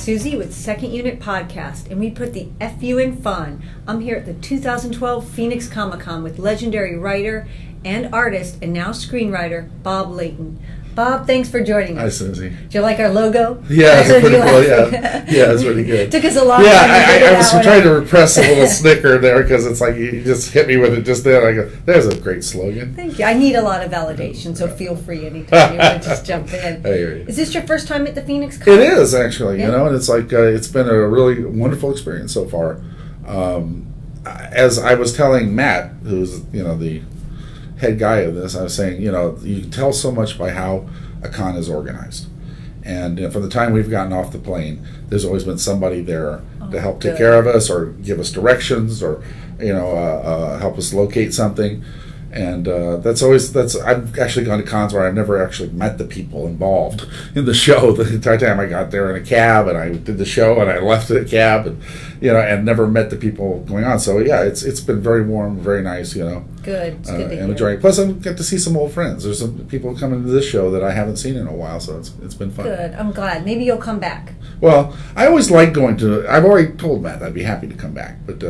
Suzy with Second Unit Podcast, and we put the FU in fun. I'm here at the 2012 Phoenix Comicon with legendary writer and artist, and now screenwriter, Bob Layton. Bob, thanks for joining us. Hi, Suzy. Do you like our logo? Yeah, it's pretty cool. Yeah, it's pretty good. Took us a long time. I was trying to repress a little snicker there because it's like you just hit me with it just then. I go, there's a great slogan. Thank you. I need a lot of validation, so feel free anytime you want to just jump in. I hear you. Is this your first time at the Phoenix Comicon? It is, actually. Yeah. You know, and it's like it's been a really wonderful experience so far. As I was telling Matt, who's the head guy of this, I was saying, you can tell so much by how a con is organized. And from the time we've gotten off the plane, there's always been somebody there to help take care of us or give us directions or, help us locate something. And I've actually gone to cons where I've never actually met the people involved in the show. The entire time I got there in a cab and I did the show and I left in a cab and never met the people going on. So yeah, it's been very warm, very nice, Good. It's good to hear. Enjoying. Plus, I get to see some old friends. There's some people coming to this show that I haven't seen in a while, so it's been fun. Good. I'm glad. Maybe you'll come back. Well, I always like going to. I've already told Matt I'd be happy to come back, but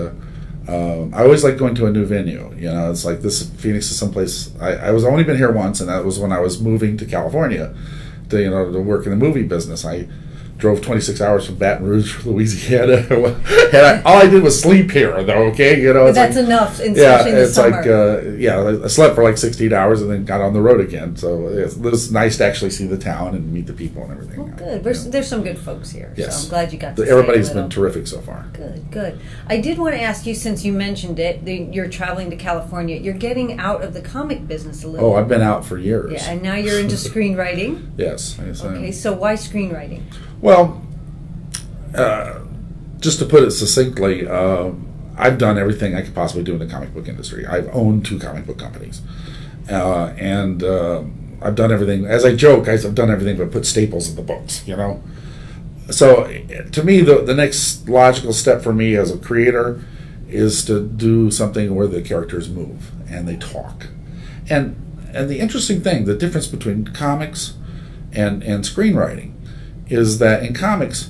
I always like going to a new venue. It's like Phoenix is someplace. I was only been here once, and that was when I was moving to California to work in the movie business. I drove 26 hours from Baton Rouge, Louisiana, and all I did was sleep here, though. Okay, but that's enough, especially in the summer. I slept for like 16 hours and then got on the road again. So it was nice to actually see the town and meet the people and everything. Well, good. There's some good folks here. Yes. So I'm glad you got to. Everybody's been terrific so far. Good. I did want to ask you, since you mentioned it, you're traveling to California. You're getting out of the comic business a little. Oh, I've been out for years. Yeah, and now you're into screenwriting. Yes. Okay, so why screenwriting? Well, just to put it succinctly, I've done everything I could possibly do in the comic book industry. I've owned 2 comic book companies. And I've done everything. As I joke, I've done everything but put staples in the books, So to me, the next logical step for me as a creator is to do something where the characters move and they talk. And the interesting thing, the difference between comics and screenwriting is that in comics,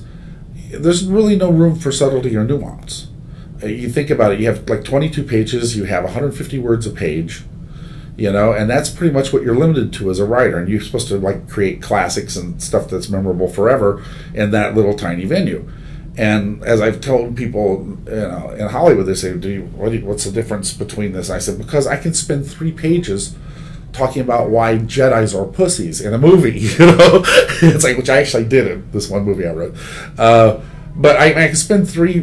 there's really no room for subtlety or nuance. You think about it, you have like 22 pages, you have 150 words a page, and that's pretty much what you're limited to as a writer. And you're supposed to create classics and stuff that's memorable forever in that little tiny venue. And as I've told people, in Hollywood, they say, what's the difference between this? And I said, because I can spend 3 pages talking about why Jedis are pussies in a movie, It's like, which I actually did in this one movie I wrote. But I can spend three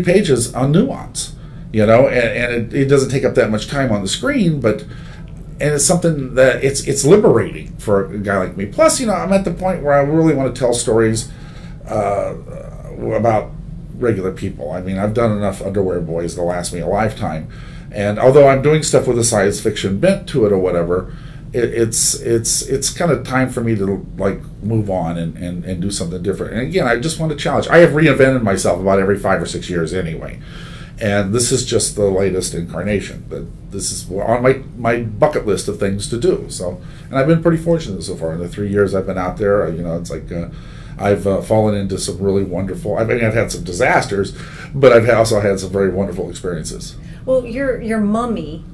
pages on nuance, and it doesn't take up that much time on the screen, and it's something that it's liberating for a guy like me. Plus, I'm at the point where I really want to tell stories about regular people. I mean, I've done enough Underwear Boys to last me a lifetime. And although I'm doing stuff with a science fiction bent to it or whatever, it's kind of time for me to move on and do something different. And again, I just want to challenge. I have reinvented myself about every 5 or 6 years anyway, and this is just the latest incarnation. But this is on my bucket list of things to do. So, and I've been pretty fortunate so far in the 3 years I've been out there. It's like. I've fallen into some really wonderful. I've had some disasters, but I've also had some very wonderful experiences. Well, your mummy,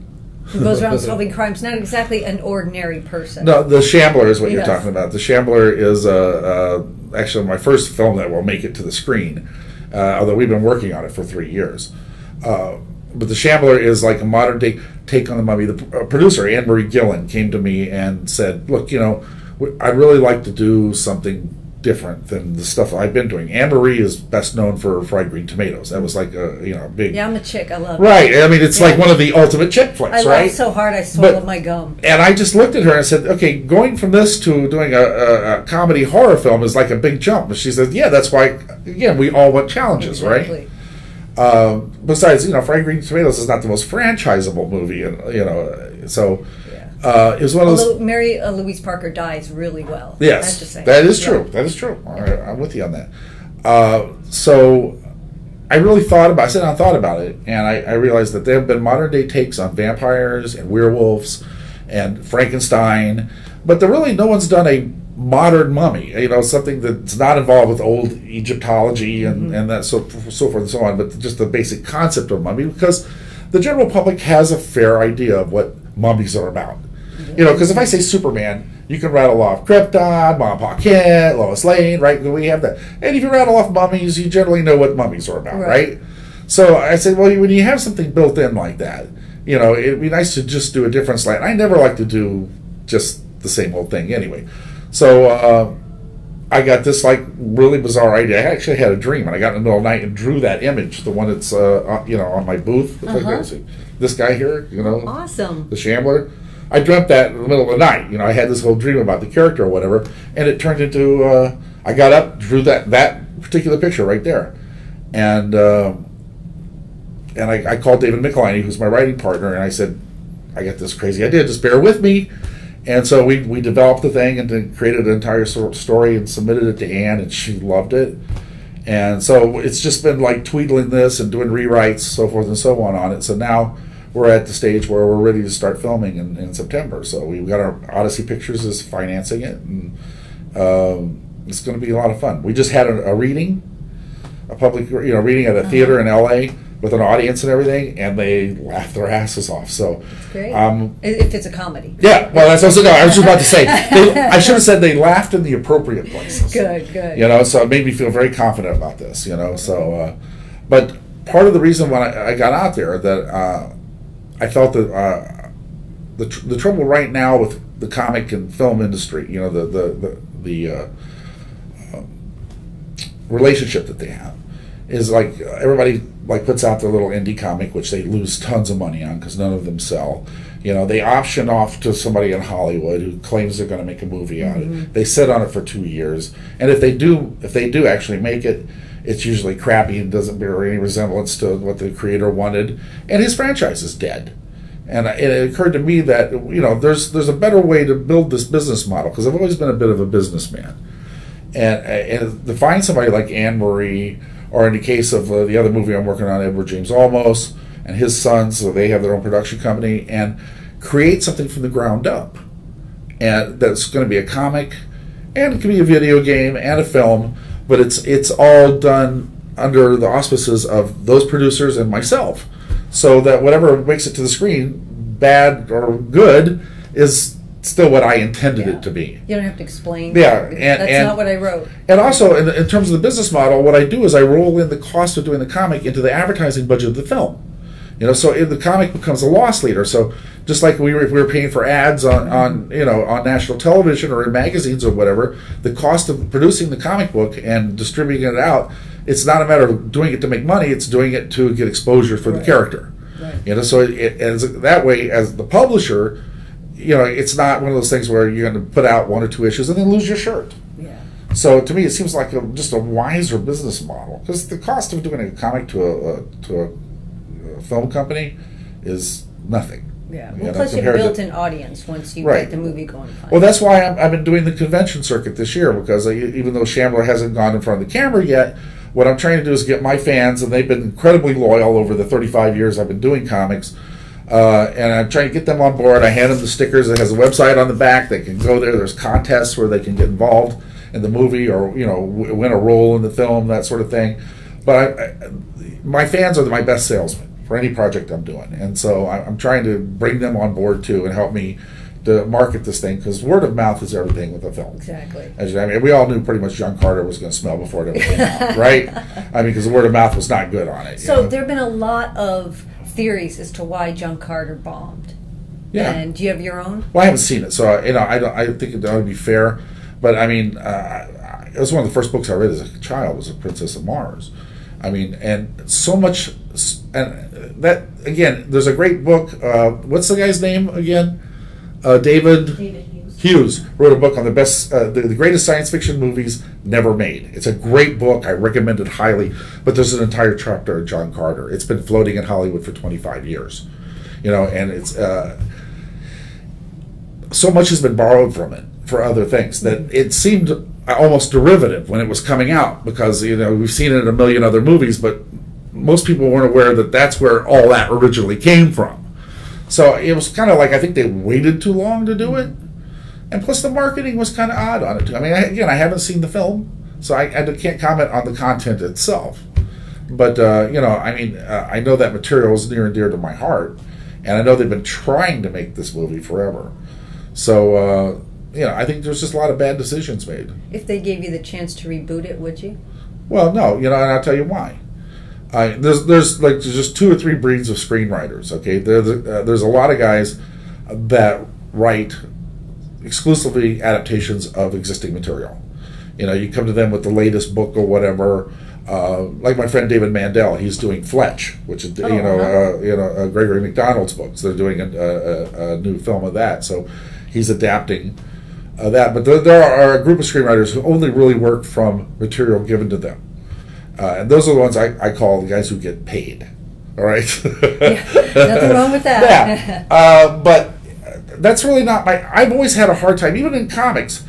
who goes around solving crimes, not exactly an ordinary person. No, the Shambler is what you're talking about. The Shambler is actually my first film that will make it to the screen, although we've been working on it for 3 years. But the Shambler is like a modern day take on the mummy. The producer, Anne Marie Gillen, came to me and said, look, I'd really like to do something different than the stuff I've been doing. Anne Marie is best known for Fried Green Tomatoes. That was like a big. Yeah, I'm a chick. I love it. Right. I mean, it's like one of the ultimate chick flicks, I right? laughed so hard I swallowed my gum. And I just looked at her and said, okay, going from this to doing a comedy horror film is like a big jump. And she said, yeah, that's why, again, we all want challenges, exactly. Right? Besides, Fried Green Tomatoes is not the most franchisable movie, so. It was one of those. Mary Louise Parker dies really well. Yes, I have to say. That is true. That is true. I'm with you on that. So I really thought about. I sat down and thought about it, and I realized that there have been modern day takes on vampires and werewolves and Frankenstein, but no one's done modern mummy, something that's not involved with old Egyptology and that so forth and so on, but just the basic concept of mummy, because the general public has a fair idea of what mummies are about. Because if I say Superman, you can rattle off Krypton, Mom Pa Kent, Lois Lane, right? We have that. And if you rattle off mummies, you generally know what mummies are about, right? So I said, well, when you have something built in like that, it'd be nice to just do a different slant. I never like to do just the same old thing anyway. So I got this really bizarre idea. I actually had a dream, and I got in the middle of the night and drew that image, the one that's on my booth. This guy here, awesome, the Shambler. I dreamt that in the middle of the night. I had this whole dream about the character or whatever, and it turned into. I got up, drew that particular picture right there, and I called David Michelini, who's my writing partner, and I said, I got this crazy idea. Just bear with me. And so we developed the thing and then created an entire story and submitted it to Anne, and she loved it. And so it's just been like tweedling this and doing rewrites, so forth and so on it. So now we're at the stage where we're ready to start filming in September. So we've got our Odyssey Pictures is financing it, and it's going to be a lot of fun. We just had a reading, a public reading at a theater in LA with an audience and everything, and they laughed their asses off. So that's great. If it's a comedy. Yeah, well, that's what I was just about to say. I should have said they laughed in the appropriate places. Good. So it made me feel very confident about this. So, but part of the reason when I got out there that I felt that the trouble right now with the comic and film industry, the relationship that they have, is like everybody puts out their little indie comic, which they lose tons of money on because none of them sell. They option off to somebody in Hollywood who claims they're going to make a movie on it. They sit on it for 2 years, and if they do actually make it, it's usually crappy and doesn't bear any resemblance to what the creator wanted, and his franchise is dead. And it occurred to me that there's a better way to build this business model, because I've always been a bit of a businessman, and to find somebody like Anne Marie, or in the case of the other movie I'm working on, Edward James Olmos and his sons, so they have their own production company, and create something from the ground up, and that's going to be a comic, and it can be a video game and a film, but it's all done under the auspices of those producers and myself, so that whatever makes it to the screen, bad or good, is still what I intended it to be. You don't have to explain. Yeah, that's not what I wrote. And also, in terms of the business model, what I do is I roll in the cost of doing the comic into the advertising budget of the film. So the comic becomes a loss leader. So just like if we were paying for ads on national television or in magazines or whatever, the cost of producing the comic book and distributing it out, it's not a matter of doing it to make money, it's doing it to get exposure for the character. Right. So as that way, as the publisher, it's not one of those things where you're going to put out 1 or 2 issues and then lose your shirt. Yeah. So to me, it seems like just a wiser business model, because the cost of doing a comic to a film company is nothing. Yeah. Well, plus you have a built-in audience once you get the movie going. Well, that's why I've been doing the convention circuit this year, because even though Shambler hasn't gone in front of the camera yet, what I'm trying to do is get my fans, and they've been incredibly loyal over the 35 years I've been doing comics. And I'm trying to get them on board. I hand them the stickers. It has a website on the back. They can go there. There's contests where they can get involved in the movie, or win a role in the film, that sort of thing. But my fans are my best salesmen for any project I'm doing, and so I'm trying to bring them on board too and help me to market this thing, because word of mouth is everything with a film. Exactly. We all knew pretty much John Carter was going to smell before it ever came out, right? Because the word of mouth was not good on it. So there have been a lot of theories as to why John Carter bombed. Yeah. And do you have your own? Well, I haven't seen it, so I think it ought to be fair. But it was one of the first books I read as a child, was A Princess of Mars. And so much, and that again, there's a great book. What's the guy's name again? David Hughes wrote a book on the best, the greatest science fiction movies never made. It's a great book. I recommend it highly. But there's an entire chapter of John Carter. It's been floating in Hollywood for 25 years, and it's so much has been borrowed from it for other things that it seemed almost derivative when it was coming out, because we've seen it in a million other movies, but most people weren't aware that that's where all that originally came from. So it was kind of like, I think they waited too long to do it. And plus the marketing was kind of odd on it too. I mean, again, I haven't seen the film, so I can't comment on the content itself. But, I know that material is near and dear to my heart, and I know they've been trying to make this movie forever. So, I think there's just a lot of bad decisions made. If they gave you the chance to reboot it, would you? Well, no, and I'll tell you why. There's just 2 or 3 breeds of screenwriters, okay? There's a lot of guys that write exclusively adaptations of existing material. You come to them with the latest book or whatever. Like my friend David Mandel, he's doing Fletch, which is Gregory McDonald's books. They're doing a new film of that, so he's adapting that. But there are a group of screenwriters who only really work from material given to them, and those are the ones I call the guys who get paid. All right, nothing wrong with that. Yeah, but that's really not my. I've always had a hard time, even in comics.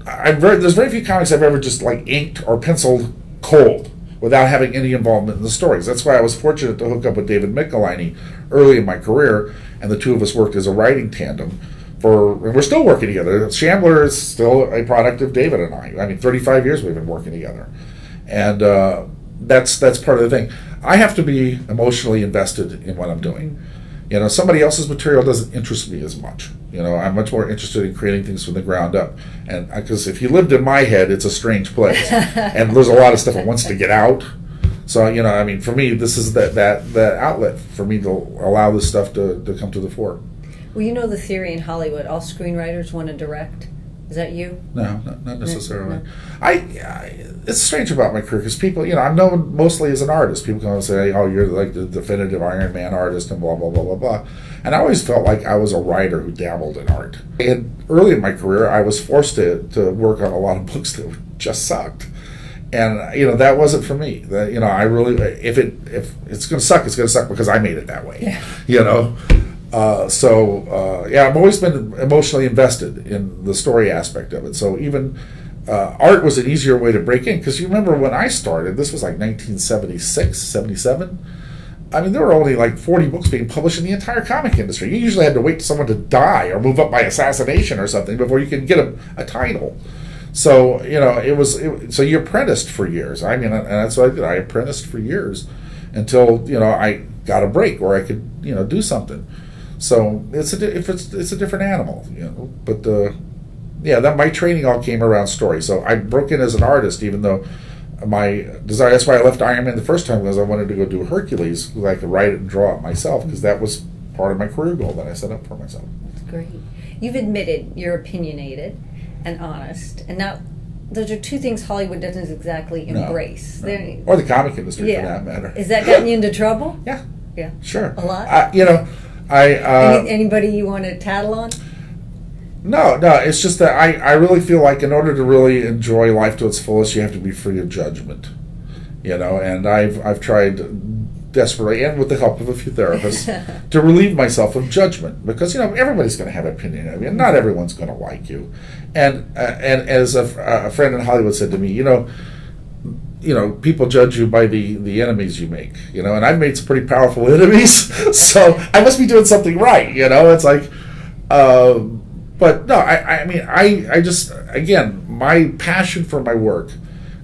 There's very few comics I've ever just inked or penciled cold without having any involvement in the stories. That's why I was fortunate to hook up with David Michelinie early in my career, and the 2 of us worked as a writing tandem and we're still working together. Shambler is still a product of David and I. I mean, 35 years we've been working together, and that's part of the thing. I have to be emotionally invested in what I'm doing. Somebody else's material doesn't interest me as much. I'm much more interested in creating things from the ground up. And because if you lived in my head, it's a strange place. And there's a lot of stuff that wants to get out. So, for me, this is that outlet for me to allow this stuff to come to the fore. Well, the theory in Hollywood, all screenwriters want to direct. Is that you? No, not necessarily. No. It's strange about my career because people, I'm known mostly as an artist. People come and say, "Oh, you're like the definitive Iron Man artist," and blah blah blah blah blah. And I always felt like I was a writer who dabbled in art. And early in my career, I was forced to work on a lot of books that just sucked, and that wasn't for me. I really, if it's going to suck, it's going to suck because I made it that way. Yeah. I've always been emotionally invested in the story aspect of it. So even art was an easier way to break in, because you remember when I started, this was like 1976, 77. I mean, there were only 40 books being published in the entire comic industry. You usually had to wait for someone to die or move up by assassination or something before you could get a title. So, so you apprenticed for years. I mean, and that's what I did. I apprenticed for years until, I got a break where I could, do something. So it's a different animal, But my training all came around story. So I broke in as an artist, even though my desire. That's why I left Iron Man the first time, because I wanted to go do Hercules, so I could write it and draw it myself, because that was part of my career goal that I set up for myself. That's great. You've admitted you're opinionated and honest, and now those are 2 things Hollywood doesn't exactly embrace. No. Or the comic industry, for that matter. Has that gotten you into trouble? Yeah. Yeah. Sure. A lot? Anybody you want to tattle on? No, it's just that I really feel like in order to really enjoy life to its fullest, you have to be free of judgment. And I've tried desperately, and with the help of a few therapists, to relieve myself of judgment, because everybody's going to have an opinion of you, and not everyone's going to like you. And as a friend in Hollywood said to me, people judge you by the enemies you make, and I've made some pretty powerful enemies, so I must be doing something right, It's like, but no, I just, again, my passion for my work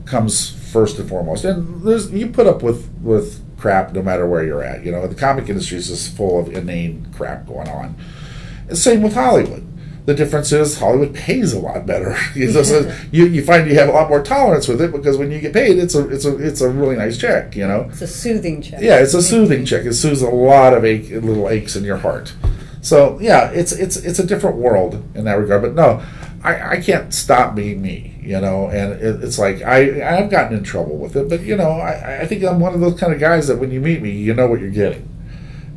comes first and foremost, and you put up with crap no matter where you're at, the comic industry is just full of inane crap going on. And same with Hollywood. The difference is Hollywood pays a lot better. You find you have a lot more tolerance with it, because when you get paid, it's a really nice check. It's a soothing check. Yeah, it's a soothing check. It soothes a lot of little aches in your heart. So yeah, it's a different world in that regard. But no, I can't stop being me. And it's like I've gotten in trouble with it. But I think I'm one of those kind of guys that when you meet me, you know what you're getting.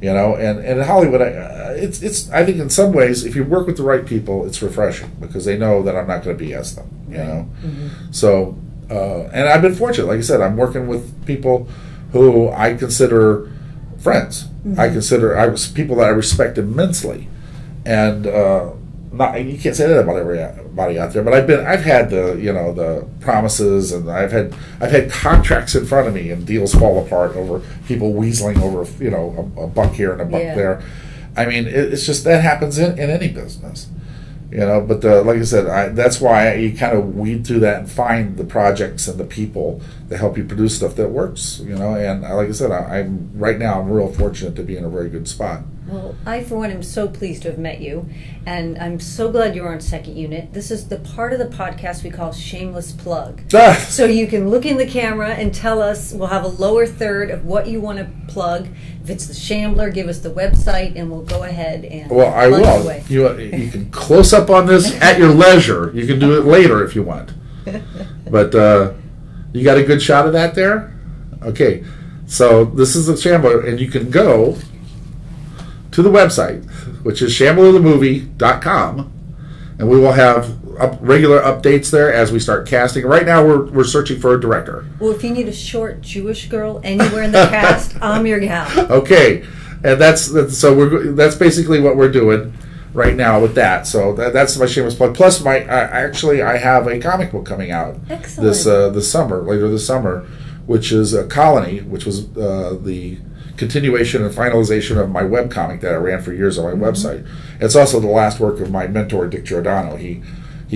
And in Hollywood, it's I think in some ways, if you work with the right people, it's refreshing, because they know that I'm not going to BS them, Mm-hmm. So, and I've been fortunate. Like I said, I'm working with people who I consider friends. Mm-hmm. I consider people that I respect immensely, and you can't say that about everybody out there. But I've had the promises, and I've had contracts in front of me, and deals fall apart over people weaseling over a buck here and a buck there. I mean, it's just that happens in any business. You know, but like I said, that's why you kind of weed through that and find the projects and the people that help you produce stuff that works. You know, and like I said, I'm right now I'm real fortunate to be in a very good spot. Well, I for one am so pleased to have met you, and I'm so glad you're on Second Unit. This is the part of the podcast we call Shameless Plug. So you can look in the camera and tell us, we'll have a lower third of what you want to plug. If it's the Shambler, give us the website, and we'll go ahead and well, I will. Away. You can close up on this at your leisure. You can do it later if you want. But you got a good shot of that there? Okay. So this is the Shambler, and you can go to the website, which is shamblerthemovie.com, and we will have regular updates there as we start casting. Right now we're searching for a director. Well, if you need a short Jewish girl anywhere in the cast, I'm your gal. Okay, and that's basically what we're doing right now with that. So that's my shameless plug. Plus, I have a comic book coming out. Excellent. this summer, later this summer, which is a Colony, which was the continuation and finalization of my webcomic that I ran for years on my website. It's also the last work of my mentor, Dick Giordano. He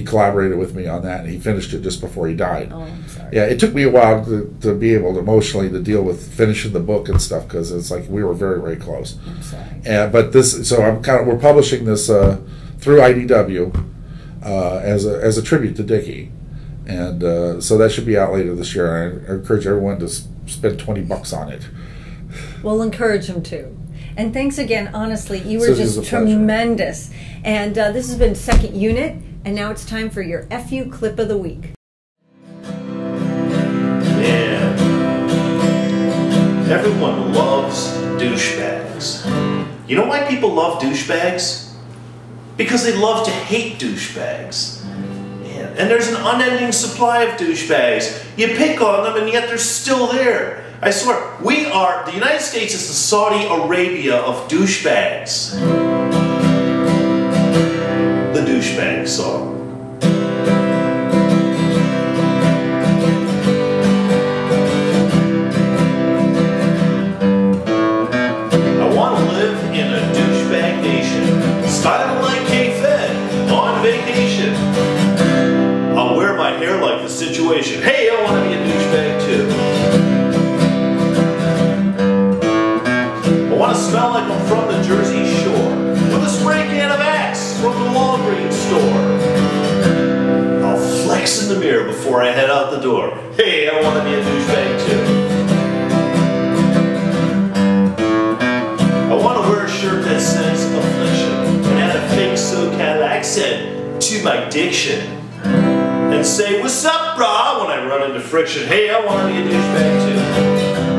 collaborated with me on that, and he finished it just before he died. Oh, I'm sorry. Yeah, it took me a while to be able to emotionally to deal with finishing the book and stuff, because it's like we were very, very close. I'm sorry. But we're publishing this through IDW as a tribute to Dickie, and so that should be out later this year. I encourage everyone to spend $20 on it. We'll encourage him to. And thanks again, honestly, you were Suzy, just tremendous. And this has been Second Unit, and now it's time for your FU Clip of the Week. Yeah. Everyone loves douchebags. You know why people love douchebags? Because they love to hate douchebags. Yeah. And there's an unending supply of douchebags. You pick on them, and yet they're still there. I swear, the United States is the Saudi Arabia of douchebags. The douchebag song. I want to live in a douchebag nation, style like K-Fed, on vacation. I'll wear my hair like the situation. Hey, I want to be a douchebag too. I want to smell like I'm from the Jersey Shore, with a spray can of Axe from the Walgreens store. I'll flex in the mirror before I head out the door. Hey, I want to be a douchebag too. I want to wear a shirt that says affliction and add a fake SoCal accent to my diction. And say, what's up, brah, when I run into friction. Hey, I want to be a douchebag too.